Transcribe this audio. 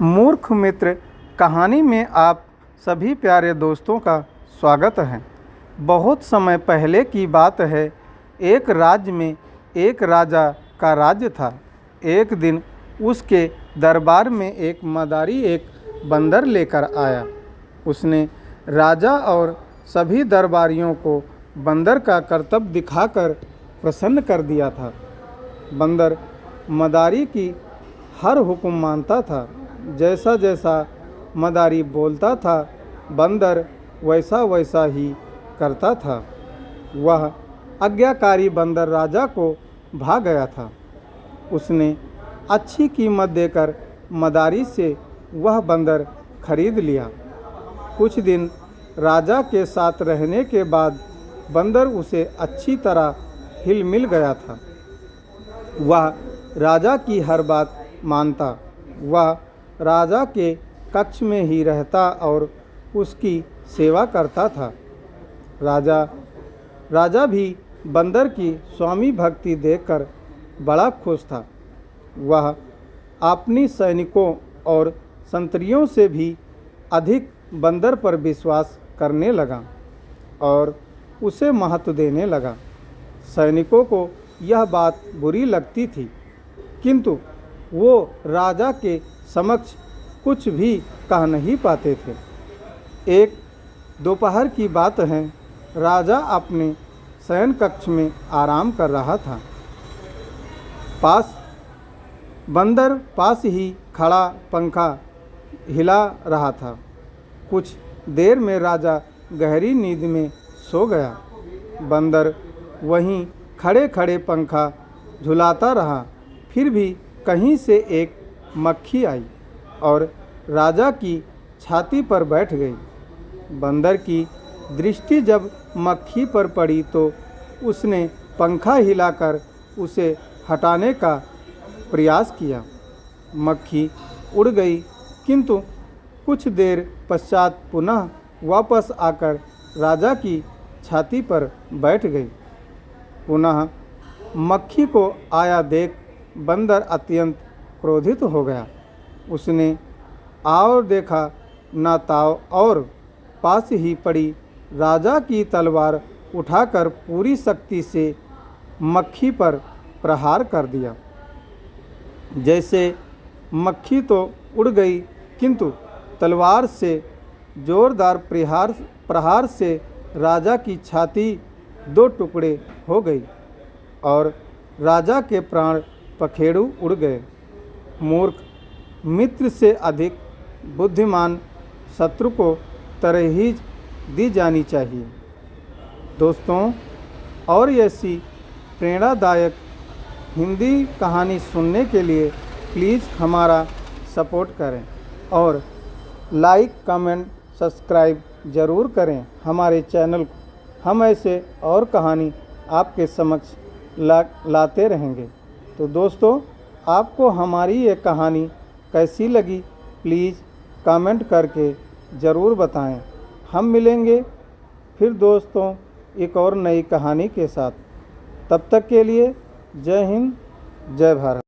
मूर्ख मित्र कहानी में आप सभी प्यारे दोस्तों का स्वागत है। बहुत समय पहले की बात है। एक राज्य में एक राजा का राज्य था। एक दिन उसके दरबार में एक मदारी एक बंदर लेकर आया। उसने राजा और सभी दरबारियों को बंदर का करतब दिखाकर प्रसन्न कर दिया था। बंदर मदारी की हर हुक्म मानता था। जैसा जैसा मदारी बोलता था, बंदर वैसा वैसा ही करता था। वह आज्ञाकारी बंदर राजा को भा गया था। उसने अच्छी कीमत देकर मदारी से वह बंदर खरीद लिया। कुछ दिन राजा के साथ रहने के बाद बंदर उसे अच्छी तरह हिल मिल गया था। वह राजा की हर बात मानता। वह राजा के कक्ष में ही रहता और उसकी सेवा करता था। राजा भी बंदर की स्वामी भक्ति देखकर बड़ा खुश था। वह अपनी सैनिकों और संतरियों से भी अधिक बंदर पर विश्वास करने लगा और उसे महत्व देने लगा। सैनिकों को यह बात बुरी लगती थी, किंतु वो राजा के समक्ष कुछ भी कह नहीं पाते थे। एक दोपहर की बात है। राजा अपने शयन कक्ष में आराम कर रहा था। बंदर पास ही खड़ा पंखा हिला रहा था। कुछ देर में राजा गहरी नींद में सो गया। बंदर वहीं खड़े खड़े पंखा झुलाता रहा। फिर भी कहीं से एक मक्खी आई और राजा की छाती पर बैठ गई। बंदर की दृष्टि जब मक्खी पर पड़ी तो उसने पंखा हिलाकर उसे हटाने का प्रयास किया। मक्खी उड़ गई, किंतु कुछ देर पश्चात पुनः वापस आकर राजा की छाती पर बैठ गई। पुनः मक्खी को आया देख बंदर अत्यंत क्रोधित हो गया। उसने और देखा न ताव और पास ही पड़ी राजा की तलवार उठाकर पूरी शक्ति से मक्खी पर प्रहार कर दिया। जैसे मक्खी तो उड़ गई, किंतु तलवार से जोरदार प्रहार से राजा की छाती दो टुकड़े हो गई और राजा के प्राण पखेरु उड़ गए। मूर्ख मित्र से अधिक बुद्धिमान शत्रु को तरहीज दी जानी चाहिए। दोस्तों, और ऐसी प्रेरणादायक हिंदी कहानी सुनने के लिए प्लीज़ हमारा सपोर्ट करें और लाइक, कमेंट, सब्सक्राइब ज़रूर करें हमारे चैनल को। हम ऐसे और कहानी आपके समक्ष लाते रहेंगे। तो दोस्तों, आपको हमारी ये कहानी कैसी लगी प्लीज़ कमेंट करके ज़रूर बताएं। हम मिलेंगे फिर दोस्तों एक और नई कहानी के साथ। तब तक के लिए जय हिंद, जय भारत।